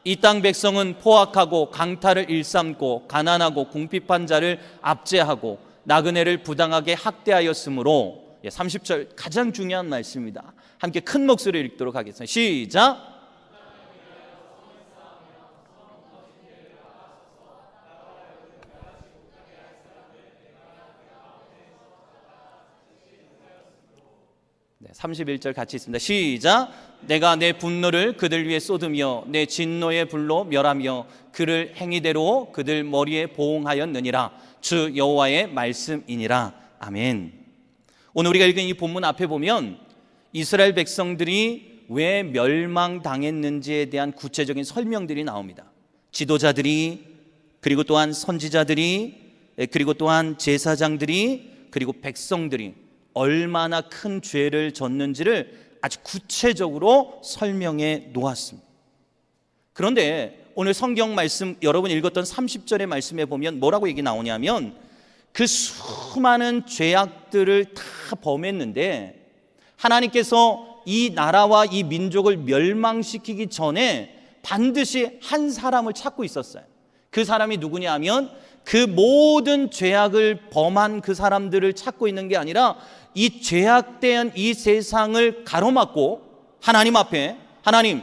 이 땅 백성은 포악하고 강탈을 일삼고 가난하고 궁핍한 자를 압제하고 나그네를 부당하게 학대하였으므로 30절 가장 중요한 말씀입니다. 함께 큰 목소리로 읽도록 하겠습니다. 시작. 네, 31절 같이 있습니다. 시작. 내가 내 분노를 그들 위에 쏟으며 내 진노의 불로 멸하며 그를 행위대로 그들 머리에 보응하였느니라. 주 여호와의 말씀이니라. 아멘. 오늘 우리가 읽은 이 본문 앞에 보면 이스라엘 백성들이 왜 멸망당했는지에 대한 구체적인 설명들이 나옵니다. 지도자들이, 그리고 또한 선지자들이, 그리고 또한 제사장들이, 그리고 백성들이 얼마나 큰 죄를 졌는지를 아주 구체적으로 설명해 놓았습니다. 그런데 오늘 성경 말씀 여러분 읽었던 30절의 말씀에 보면 뭐라고 얘기 나오냐면 그 수많은 죄악들을 다 범했는데 하나님께서 이 나라와 이 민족을 멸망시키기 전에 반드시 한 사람을 찾고 있었어요. 그 사람이 누구냐 하면 그 모든 죄악을 범한 그 사람들을 찾고 있는 게 아니라 이 죄악된 이 세상을 가로막고 하나님 앞에, 하나님,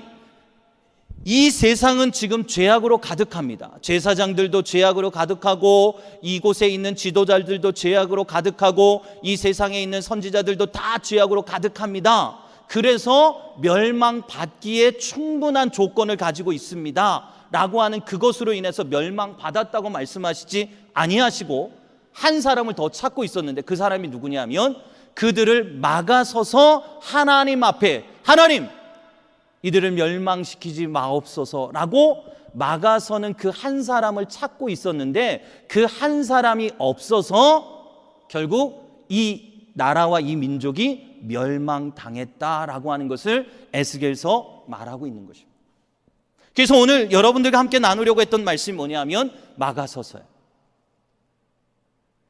이 세상은 지금 죄악으로 가득합니다. 제사장들도 죄악으로 가득하고 이곳에 있는 지도자들도 죄악으로 가득하고 이 세상에 있는 선지자들도 다 죄악으로 가득합니다. 그래서 멸망받기에 충분한 조건을 가지고 있습니다 라고 하는 그것으로 인해서 멸망받았다고 말씀하시지 아니하시고 한 사람을 더 찾고 있었는데 그 사람이 누구냐면 그들을 막아서서 하나님 앞에, 하나님 이들을 멸망시키지 마옵소서라고 막아서는 그 한 사람을 찾고 있었는데 그 한 사람이 없어서 결국 이 나라와 이 민족이 멸망당했다라고 하는 것을 에스겔서 말하고 있는 것입니다. 그래서 오늘 여러분들과 함께 나누려고 했던 말씀이 뭐냐면 막아서서요.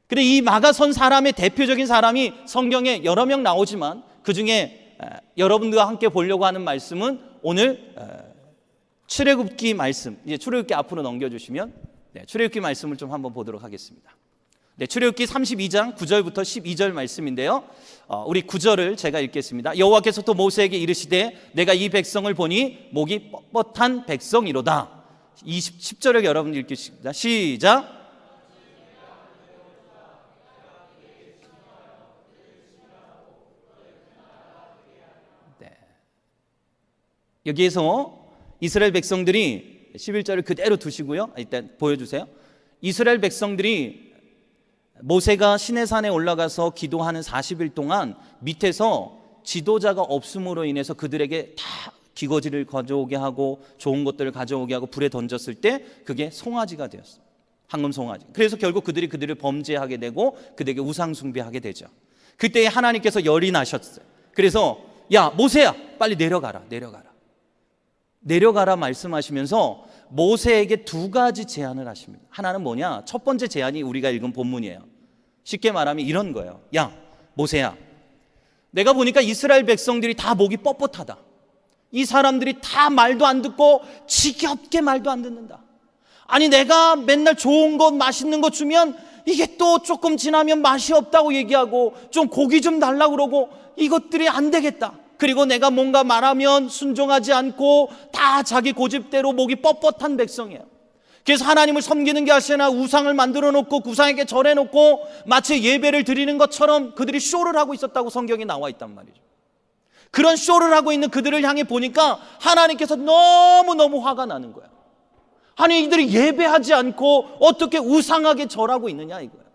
근데 이 막아선 사람의 대표적인 사람이 성경에 여러 명 나오지만 그 중에 여러분들과 함께 보려고 하는 말씀은 오늘 출애굽기 말씀, 이제 출애굽기 앞으로 넘겨주시면 출애굽기 말씀을 좀 한번 보도록 하겠습니다. 출애굽기 32장 9절부터 12절 말씀인데요. 우리 9절을 제가 읽겠습니다. 여호와께서 또 모세에게 이르시되 내가 이 백성을 보니 목이 뻣뻣한 백성이로다. 10절을 여러분 읽겠습니다. 시작. 여기에서 이스라엘 백성들이 11절을 그대로 두시고요. 일단 보여주세요. 이스라엘 백성들이 모세가 시내산에 올라가서 기도하는 40일 동안 밑에서 지도자가 없음으로 인해서 그들에게 다 기거지를 가져오게 하고 좋은 것들을 가져오게 하고 불에 던졌을 때 그게 송아지가 되었어요. 황금 송아지. 그래서 결국 그들을 범죄하게 되고 그들에게 우상 숭배하게 되죠. 그때 하나님께서 열이 나셨어요. 그래서 야 모세야 빨리 내려가라 말씀하시면서 모세에게 두 가지 제안을 하십니다. 하나는 뭐냐? 첫 번째 제안이 우리가 읽은 본문이에요. 쉽게 말하면 이런 거예요. 야 모세야, 내가 보니까 이스라엘 백성들이 다 목이 뻣뻣하다. 이 사람들이 다 말도 안 듣고 지겹게 말도 안 듣는다. 아니 내가 맨날 좋은 것 맛있는 거 주면 이게 또 조금 지나면 맛이 없다고 얘기하고 좀 고기 좀 달라고 그러고 이것들이 안 되겠다. 그리고 내가 뭔가 말하면 순종하지 않고 다 자기 고집대로 목이 뻣뻣한 백성이에요. 그래서 하나님을 섬기는 게 아니라 우상을 만들어 놓고 우상에게 절해 놓고 마치 예배를 드리는 것처럼 그들이 쇼를 하고 있었다고 성경에 나와 있단 말이죠. 그런 쇼를 하고 있는 그들을 향해 보니까 하나님께서 너무너무 화가 나는 거예요. 아니 이들이 예배하지 않고 어떻게 우상하게 절하고 있느냐 이거예요.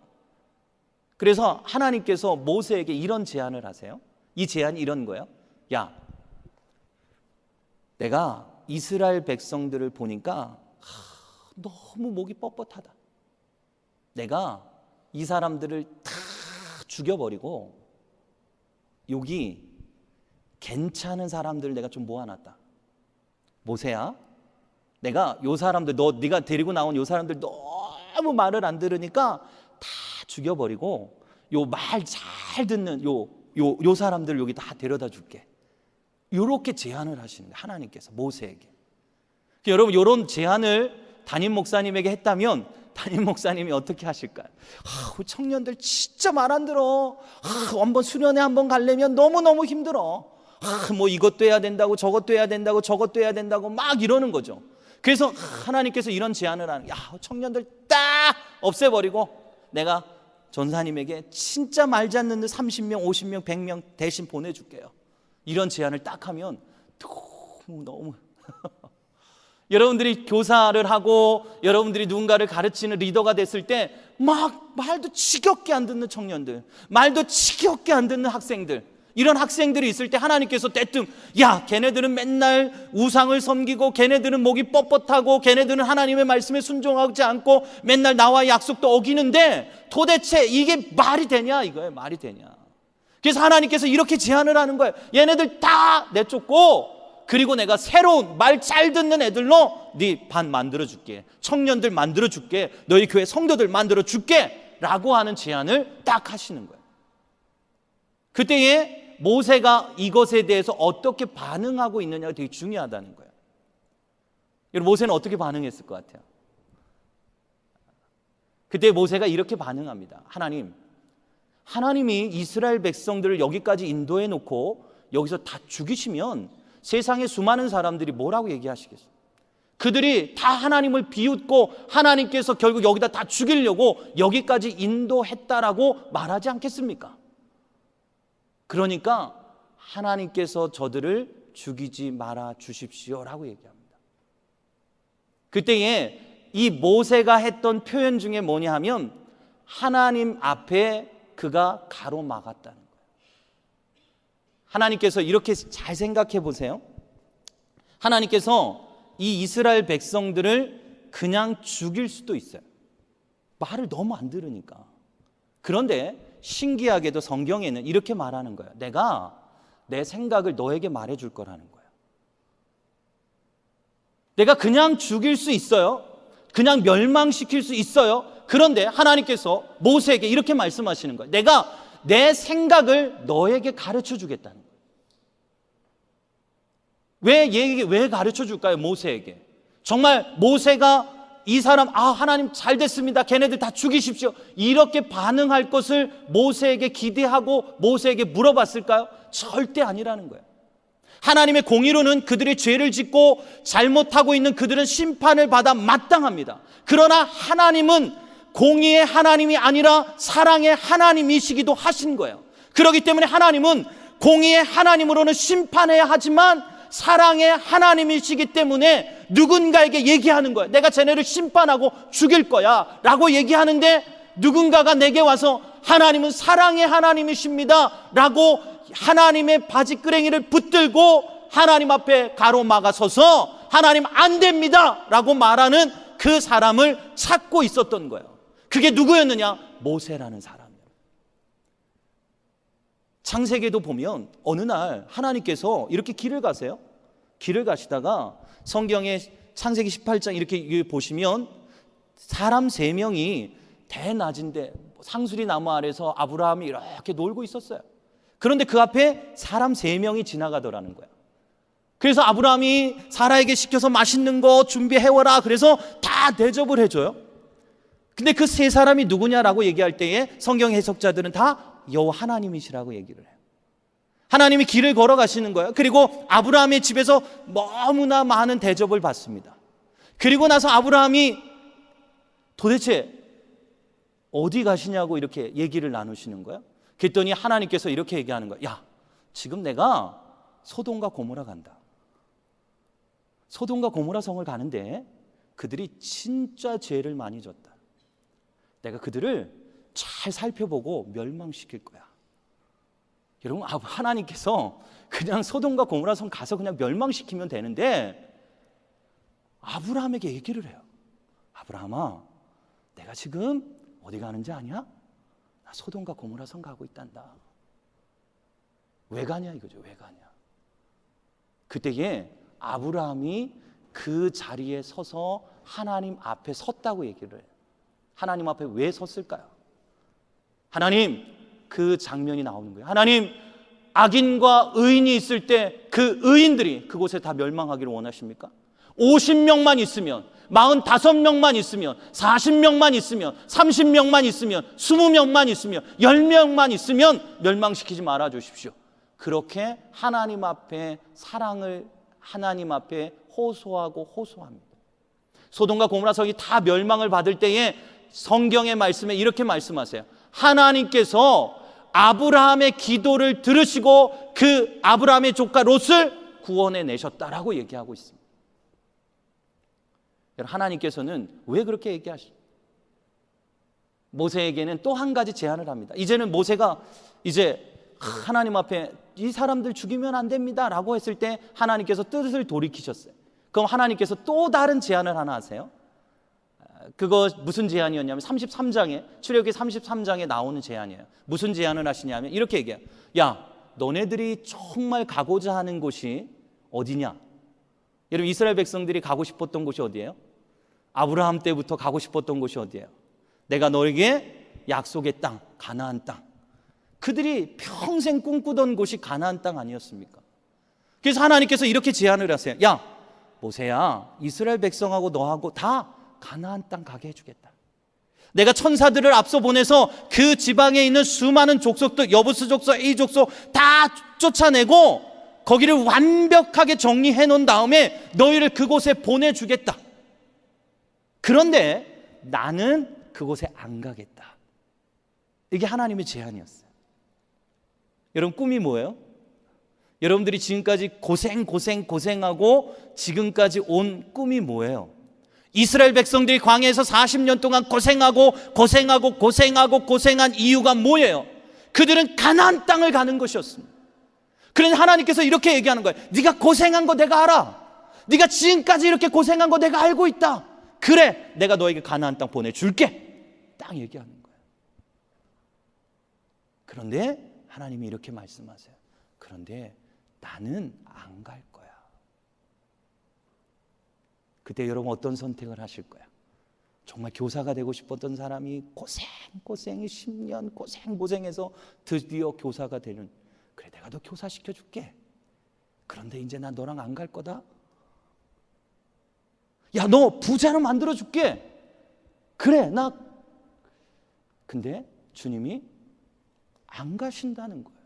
그래서 하나님께서 모세에게 이런 제안을 하세요. 이 제안이 이런 거예요. 야, 내가 이스라엘 백성들을 보니까 너무 목이 뻣뻣하다. 내가 이 사람들을 다 죽여버리고 여기 괜찮은 사람들을 내가 좀 모아놨다. 모세야, 내가 요 사람들 네가 데리고 나온 요 사람들 너무 말을 안 들으니까 다 죽여버리고 요 말 잘 듣는 요 사람들 여기 다 데려다 줄게. 이렇게 제안을 하시는 거예요. 하나님께서 모세에게. 여러분, 이런 제안을 담임 목사님에게 했다면 담임 목사님이 어떻게 하실까요? 우리 청년들 진짜 말 안 들어. 한번 수련회 한번 가려면 너무너무 힘들어. 뭐 이것도 해야 된다고 저것도 해야 된다고 저것도 해야 된다고 막 이러는 거죠. 그래서 하나님께서 이런 제안을 하는, 청년들 딱 없애버리고 내가 전사님에게 진짜 말지 않는 30명, 50명, 100명 대신 보내줄게요. 이런 제안을 딱 하면 너무 여러분들이 교사를 하고 여러분들이 누군가를 가르치는 리더가 됐을 때 막 말도 지겹게 안 듣는 청년들, 말도 지겹게 안 듣는 학생들, 이런 학생들이 있을 때 하나님께서 대뜸 걔네들은 맨날 우상을 섬기고 걔네들은 목이 뻣뻣하고 걔네들은 하나님의 말씀에 순종하지 않고 맨날 나와 약속도 어기는데 도대체 이게 말이 되냐 이거예요. 말이 되냐. 그래서 하나님께서 이렇게 제안을 하는 거예요. 얘네들 다 내쫓고 그리고 내가 새로운 말 잘 듣는 애들로 네 반 만들어줄게, 청년들 만들어줄게, 너희 교회 성도들 만들어줄게 라고 하는 제안을 딱 하시는 거예요. 그때에 모세가 이것에 대해서 어떻게 반응하고 있느냐가 되게 중요하다는 거예요. 여러분, 모세는 어떻게 반응했을 것 같아요? 그때 모세가 이렇게 반응합니다. 하나님이 이스라엘 백성들을 여기까지 인도해 놓고 여기서 다 죽이시면 세상의 수많은 사람들이 뭐라고 얘기하시겠어요? 그들이 다 하나님을 비웃고 하나님께서 결국 여기다 다 죽이려고 여기까지 인도했다라고 말하지 않겠습니까? 그러니까 하나님께서 저들을 죽이지 말아 주십시오라고 얘기합니다. 그때에 이 모세가 했던 표현 중에 뭐냐 하면 하나님 앞에 그가 가로막았다는 거예요. 하나님께서 이렇게 잘 생각해 보세요. 하나님께서 이 이스라엘 백성들을 그냥 죽일 수도 있어요. 말을 너무 안 들으니까. 그런데 신기하게도 성경에는 이렇게 말하는 거예요. 내가 내 생각을 너에게 말해줄 거라는 거예요. 내가 그냥 죽일 수 있어요. 그냥 멸망시킬 수 있어요. 그런데 하나님께서 모세에게 이렇게 말씀하시는 거예요. 내가 내 생각을 너에게 가르쳐 주겠다는 거예요. 왜 가르쳐 줄까요? 모세에게. 정말 모세가 이 사람 하나님 잘 됐습니다, 걔네들 다 죽이십시오, 이렇게 반응할 것을 모세에게 기대하고 모세에게 물어봤을까요? 절대 아니라는 거예요. 하나님의 공의로는 그들의 죄를 짓고 잘못하고 있는 그들은 심판을 받아 마땅합니다. 그러나 하나님은 공의의 하나님이 아니라 사랑의 하나님이시기도 하신 거예요. 그렇기 때문에 하나님은 공의의 하나님으로는 심판해야 하지만 사랑의 하나님이시기 때문에 누군가에게 얘기하는 거예요. 내가 쟤네를 심판하고 죽일 거야 라고 얘기하는데 누군가가 내게 와서 하나님은 사랑의 하나님이십니다 라고 하나님의 바지끄레기를 붙들고 하나님 앞에 가로막아 서서 하나님 안 됩니다 라고 말하는 그 사람을 찾고 있었던 거예요. 그게 누구였느냐? 모세라는 사람이에요. 창세기에도 보면 어느 날 하나님께서 이렇게 길을 가세요. 길을 가시다가 성경의 창세기 18장 이렇게 보시면 사람 3명이 대낮인데 상수리 나무 아래서 아브라함이 이렇게 놀고 있었어요. 그런데 그 앞에 사람 3명이 지나가더라는 거예요. 그래서 아브라함이 사라에게 시켜서 맛있는 거 준비해와라 그래서 다 대접을 해줘요. 근데 그 3사람이 누구냐라고 얘기할 때에 성경 해석자들은 다 여호와 하나님이시라고 얘기를 해요. 하나님이 길을 걸어가시는 거예요. 그리고 아브라함의 집에서 너무나 많은 대접을 받습니다. 그리고 나서 아브라함이 도대체 어디 가시냐고 이렇게 얘기를 나누시는 거예요. 그랬더니 하나님께서 이렇게 얘기하는 거예요. 야, 지금 내가 소돔과 고모라 간다. 소돔과 고모라 성을 가는데 그들이 진짜 죄를 많이 졌다. 내가 그들을 잘 살펴보고 멸망시킬 거야. 여러분, 하나님께서 그냥 소돔과 고모라 성 가서 그냥 멸망시키면 되는데 아브라함에게 얘기를 해요. 아브라함아, 내가 지금 어디 가는지 아냐? 나 소돔과 고모라 성 가고 있단다. 왜 가냐 이거죠. 왜 가냐. 그때에 아브라함이 그 자리에 서서 하나님 앞에 섰다고 얘기를 해요. 하나님 앞에 왜 섰을까요? 하나님, 그 장면이 나오는 거예요. 하나님, 악인과 의인이 있을 때 그 의인들이 그곳에 다 멸망하기를 원하십니까? 50명만 있으면, 45명만 있으면, 40명만 있으면, 30명만 있으면, 20명만 있으면, 10명만 있으면 멸망시키지 말아 주십시오. 그렇게 하나님 앞에 사랑을 하나님 앞에 호소합니다. 소돔과 고모라 성이 다 멸망을 받을 때에 성경의 말씀에 이렇게 말씀하세요. 하나님께서 아브라함의 기도를 들으시고 그 아브라함의 조카 롯을 구원해 내셨다라고 얘기하고 있습니다. 하나님께서는 왜 그렇게 얘기하시죠? 모세에게는 또 한 가지 제안을 합니다. 이제는 모세가 이제 하나님 앞에 이 사람들 죽이면 안 됩니다 라고 했을 때 하나님께서 뜻을 돌이키셨어요. 그럼 하나님께서 또 다른 제안을 하나 하세요. 그거 무슨 제안이었냐면 33장에 출애굽기 33장에 나오는 제안이에요. 무슨 제안을 하시냐면 이렇게 얘기해요. 야, 너네들이 정말 가고자 하는 곳이 어디냐? 여러분, 이스라엘 백성들이 가고 싶었던 곳이 어디예요? 아브라함 때부터 가고 싶었던 곳이 어디예요? 내가 너에게 약속의 땅, 가나안 땅. 그들이 평생 꿈꾸던 곳이 가나안 땅 아니었습니까? 그래서 하나님께서 이렇게 제안을 하세요. 야, 모세야, 이스라엘 백성하고 너하고 다 가나안 땅 가게 해주겠다. 내가 천사들을 앞서 보내서 그 지방에 있는 수많은 족속들, 여부스 족속, A 족속 다 쫓아내고 거기를 완벽하게 정리해 놓은 다음에 너희를 그곳에 보내주겠다. 그런데 나는 그곳에 안 가겠다. 이게 하나님의 제안이었어요. 여러분, 꿈이 뭐예요? 여러분들이 지금까지 고생하고 지금까지 온 꿈이 뭐예요? 이스라엘 백성들이 광야에서 40년 동안 고생한 이유가 뭐예요? 그들은 가나안 땅을 가는 것이었습니다. 그런데 하나님께서 이렇게 얘기하는 거예요. 네가 고생한 거 내가 알아. 네가 지금까지 이렇게 고생한 거 내가 알고 있다. 그래, 내가 너에게 가나안 땅 보내줄게. 딱 얘기하는 거예요. 그런데 하나님이 이렇게 말씀하세요. 그런데 나는 안 갈 거야. 그때 여러분 어떤 선택을 하실 거야? 정말 교사가 되고 싶었던 사람이 고생이 10년 고생해서 드디어 교사가 되는, 그래, 내가 너 교사 시켜줄게. 그런데 이제 나 너랑 안 갈 거다. 야, 너 부자로 만들어줄게. 그래, 근데 주님이 안 가신다는 거예요.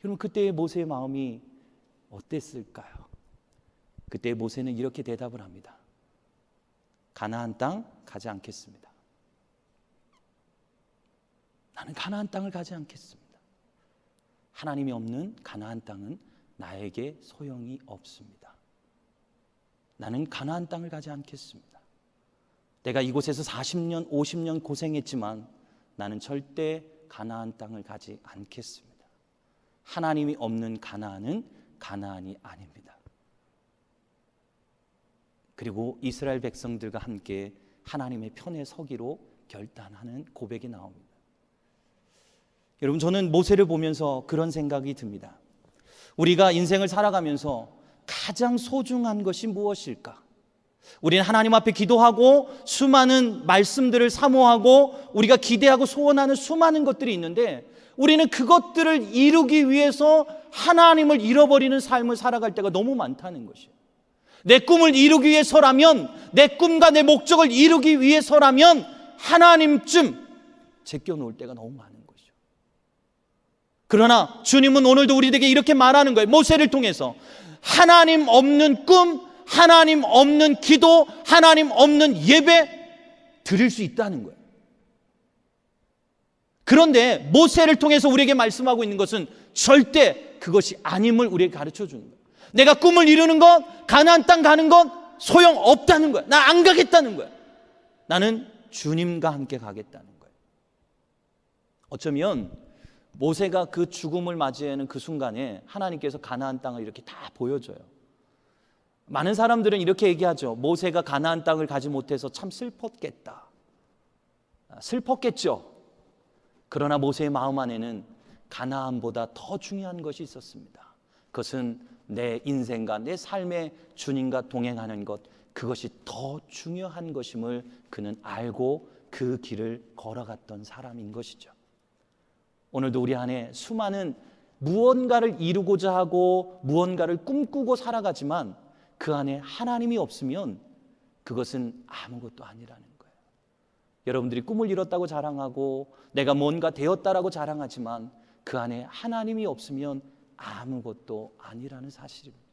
여러분, 그때의 모세의 마음이 어땠을까요? 그때 모세는 이렇게 대답을 합니다. 가나안 땅 가지 않겠습니다. 나는 가나안 땅을 가지 않겠습니다. 하나님이 없는 가나안 땅은 나에게 소용이 없습니다. 나는 가나안 땅을 가지 않겠습니다. 내가 이곳에서 40년, 50년 고생했지만 나는 절대 가나안 땅을 가지 않겠습니다. 하나님이 없는 가나안은 가나안이 아닙니다. 그리고 이스라엘 백성들과 함께 하나님의 편에 서기로 결단하는 고백이 나옵니다. 여러분, 저는 모세를 보면서 그런 생각이 듭니다. 우리가 인생을 살아가면서 가장 소중한 것이 무엇일까? 우리는 하나님 앞에 기도하고 수많은 말씀들을 사모하고 우리가 기대하고 소원하는 수많은 것들이 있는데 우리는 그것들을 이루기 위해서 하나님을 잃어버리는 삶을 살아갈 때가 너무 많다는 것이에요. 내 꿈을 이루기 위해서라면, 내 꿈과 내 목적을 이루기 위해서라면 하나님쯤 제껴놓을 때가 너무 많은 것이죠. 그러나 주님은 오늘도 우리에게 이렇게 말하는 거예요. 모세를 통해서 하나님 없는 꿈, 하나님 없는 기도, 하나님 없는 예배 드릴 수 있다는 거예요. 그런데 모세를 통해서 우리에게 말씀하고 있는 것은 절대 그것이 아님을 우리에게 가르쳐 주는 거예요. 내가 꿈을 이루는 것, 가나안 땅 가는 것 소용없다는 거야. 나 안 가겠다는 거야. 나는 주님과 함께 가겠다는 거예요. 어쩌면 모세가 그 죽음을 맞이하는 그 순간에 하나님께서 가나안 땅을 이렇게 다 보여줘요. 많은 사람들은 이렇게 얘기하죠. 모세가 가나안 땅을 가지 못해서 참 슬펐겠다. 슬펐겠죠. 그러나 모세의 마음 안에는 가나안보다 더 중요한 것이 있었습니다. 그것은 내 인생과 내 삶의 주님과 동행하는 것, 그것이 더 중요한 것임을 그는 알고 그 길을 걸어갔던 사람인 것이죠. 오늘도 우리 안에 수많은 무언가를 이루고자 하고 무언가를 꿈꾸고 살아가지만 그 안에 하나님이 없으면 그것은 아무것도 아니라는 거예요. 여러분들이 꿈을 이뤘다고 자랑하고 내가 뭔가 되었다라고 자랑하지만 그 안에 하나님이 없으면 아무것도 아니라는 사실입니다.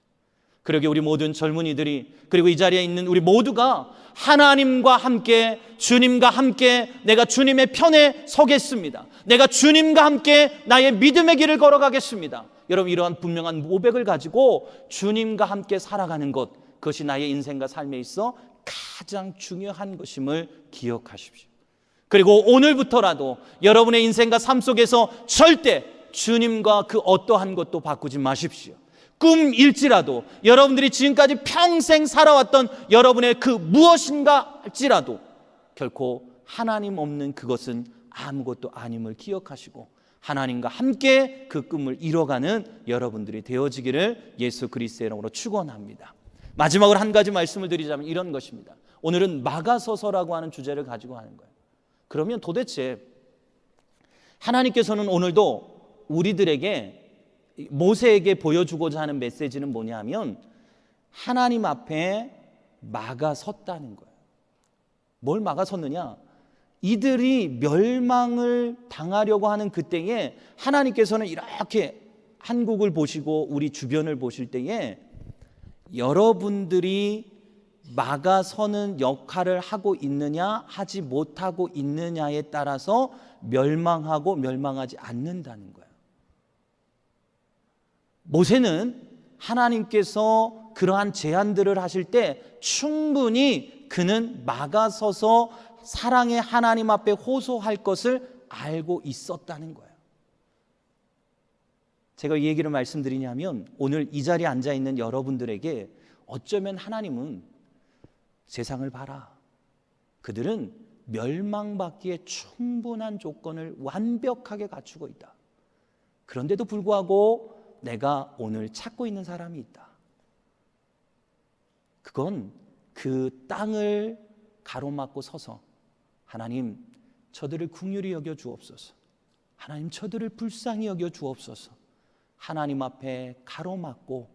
그러게 우리 모든 젊은이들이, 그리고 이 자리에 있는 우리 모두가 하나님과 함께, 주님과 함께 내가 주님의 편에 서겠습니다. 내가 주님과 함께 나의 믿음의 길을 걸어가겠습니다. 여러분, 이러한 분명한 모백을 가지고 주님과 함께 살아가는 것, 그것이 나의 인생과 삶에 있어 가장 중요한 것임을 기억하십시오. 그리고 오늘부터라도 여러분의 인생과 삶 속에서 절대 주님과 그 어떠한 것도 바꾸지 마십시오. 꿈일지라도, 여러분들이 지금까지 평생 살아왔던 여러분의 그 무엇인가 할지라도 결코 하나님 없는 그것은 아무것도 아님을 기억하시고 하나님과 함께 그 꿈을 이뤄가는 여러분들이 되어지기를 예수 그리스도의 이름으로 축원합니다. 마지막으로 한 가지 말씀을 드리자면 이런 것입니다. 오늘은 막아서서라고 하는 주제를 가지고 하는 거예요. 그러면 도대체 하나님께서는 오늘도 우리들에게, 모세에게 보여주고자 하는 메시지는 뭐냐면 하나님 앞에 막아섰다는 거예요. 뭘 막아섰느냐? 이들이 멸망을 당하려고 하는 그때에 하나님께서는 이렇게 한국을 보시고 우리 주변을 보실 때에 여러분들이 막아서는 역할을 하고 있느냐 하지 못하고 있느냐에 따라서 멸망하고 멸망하지 않는다는 거예요. 모세는 하나님께서 그러한 제안들을 하실 때 충분히 그는 막아서서 사랑의 하나님 앞에 호소할 것을 알고 있었다는 거예요. 제가 이 얘기를 말씀드리냐면 오늘 이 자리에 앉아있는 여러분들에게 어쩌면 하나님은 세상을 봐라, 그들은 멸망받기에 충분한 조건을 완벽하게 갖추고 있다. 그런데도 불구하고 내가 오늘 찾고 있는 사람이 있다. 그건 그 땅을 가로막고 서서 하나님, 저들을 긍휼히 여겨 주옵소서, 하나님, 저들을 불쌍히 여겨 주옵소서, 하나님 앞에 가로막고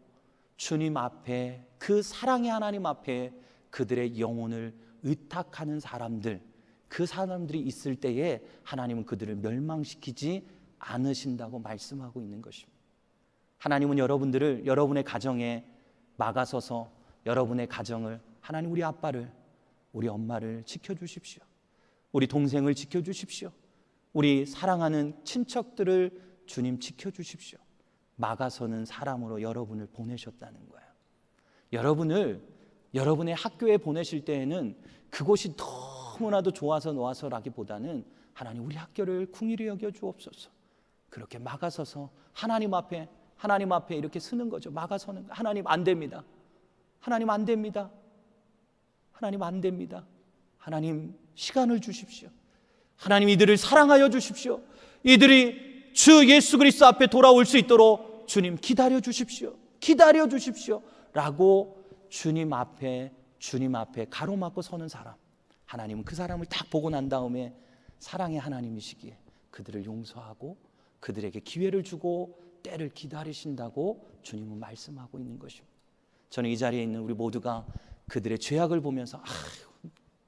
주님 앞에, 그 사랑의 하나님 앞에 그들의 영혼을 의탁하는 사람들, 그 사람들이 있을 때에 하나님은 그들을 멸망시키지 않으신다고 말씀하고 있는 것입니다. 하나님은 여러분들을, 여러분의 가정에 막아서서 여러분의 가정을, 하나님, 우리 아빠를, 우리 엄마를 지켜주십시오, 우리 동생을 지켜주십시오, 우리 사랑하는 친척들을 주님 지켜주십시오. 막아서는 사람으로 여러분을 보내셨다는 거예요. 여러분을 여러분의 학교에 보내실 때에는 그곳이 너무나도 좋아서 놓아서라기보다는 하나님, 우리 학교를 긍휼히 여겨 주옵소서, 그렇게 막아서서 하나님 앞에 이렇게 서는 거죠. 막아서는 거예요. 하나님, 안 됩니다. 하나님, 안 됩니다. 하나님, 안 됩니다. 하나님, 시간을 주십시오. 하나님, 이들을 사랑하여 주십시오. 이들이 주 예수 그리스도 앞에 돌아올 수 있도록 주님 기다려 주십시오. 기다려 주십시오. 라고 주님 앞에 가로막고 서는 사람, 하나님은 그 사람을 딱 보고 난 다음에 사랑의 하나님이시기에 그들을 용서하고 그들에게 기회를 주고 때를 기다리신다고 주님은 말씀하고 있는 것입니다. 저는 이 자리에 있는 우리 모두가 그들의 죄악을 보면서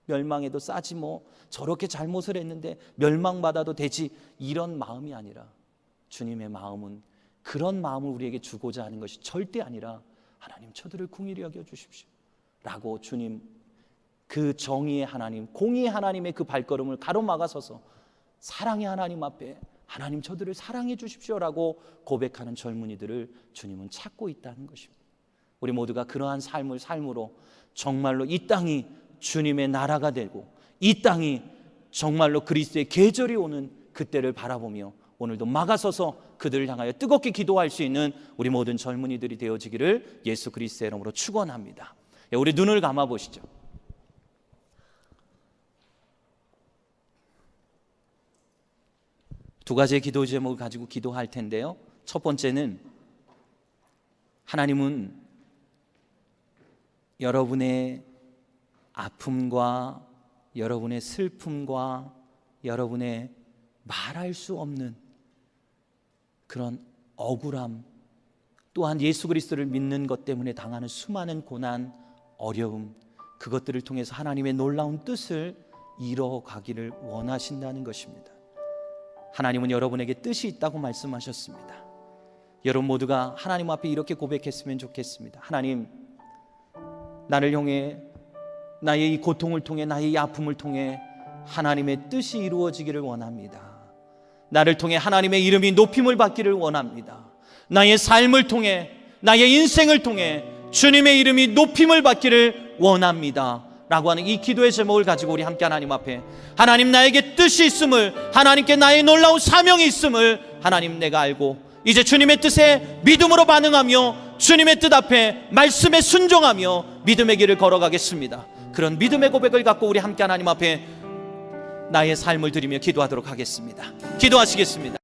멸망해도 싸지 뭐, 저렇게 잘못을 했는데 멸망받아도 되지, 이런 마음이 아니라 주님의 마음은, 그런 마음을 우리에게 주고자 하는 것이 절대 아니라 하나님, 저들을 긍휼히 여겨 주십시오 라고 주님, 그 정의의 하나님, 공의의 하나님의 그 발걸음을 가로막아서서 사랑의 하나님 앞에 하나님, 저들을 사랑해 주십시오라고 고백하는 젊은이들을 주님은 찾고 있다는 것입니다. 우리 모두가 그러한 삶으로 정말로 이 땅이 주님의 나라가 되고 이 땅이 정말로 그리스도의 계절이 오는 그때를 바라보며 오늘도 막아서서 그들을 향하여 뜨겁게 기도할 수 있는 우리 모든 젊은이들이 되어지기를 예수 그리스도의 이름으로 축원합니다. 우리 눈을 감아 보시죠. 두 가지의 기도 제목을 가지고 기도할 텐데요. 첫 번째는, 하나님은 여러분의 아픔과 여러분의 슬픔과 여러분의 말할 수 없는 그런 억울함, 또한 예수 그리스도를 믿는 것 때문에 당하는 수많은 고난, 어려움, 그것들을 통해서 하나님의 놀라운 뜻을 이뤄가기를 원하신다는 것입니다. 하나님은 여러분에게 뜻이 있다고 말씀하셨습니다. 여러분 모두가 하나님 앞에 이렇게 고백했으면 좋겠습니다. 하나님, 나를 향해 나의 이 고통을 통해, 나의 이 아픔을 통해 하나님의 뜻이 이루어지기를 원합니다. 나를 통해 하나님의 이름이 높임을 받기를 원합니다. 나의 삶을 통해, 나의 인생을 통해 주님의 이름이 높임을 받기를 원합니다 라고 하는 이 기도의 제목을 가지고 우리 함께 하나님 앞에, 하나님 나에게 뜻이 있음을, 하나님께 나의 놀라운 사명이 있음을 하나님 내가 알고 이제 주님의 뜻에 믿음으로 반응하며 주님의 뜻 앞에 말씀에 순종하며 믿음의 길을 걸어가겠습니다. 그런 믿음의 고백을 갖고 우리 함께 하나님 앞에 나의 삶을 드리며 기도하도록 하겠습니다. 기도하시겠습니다.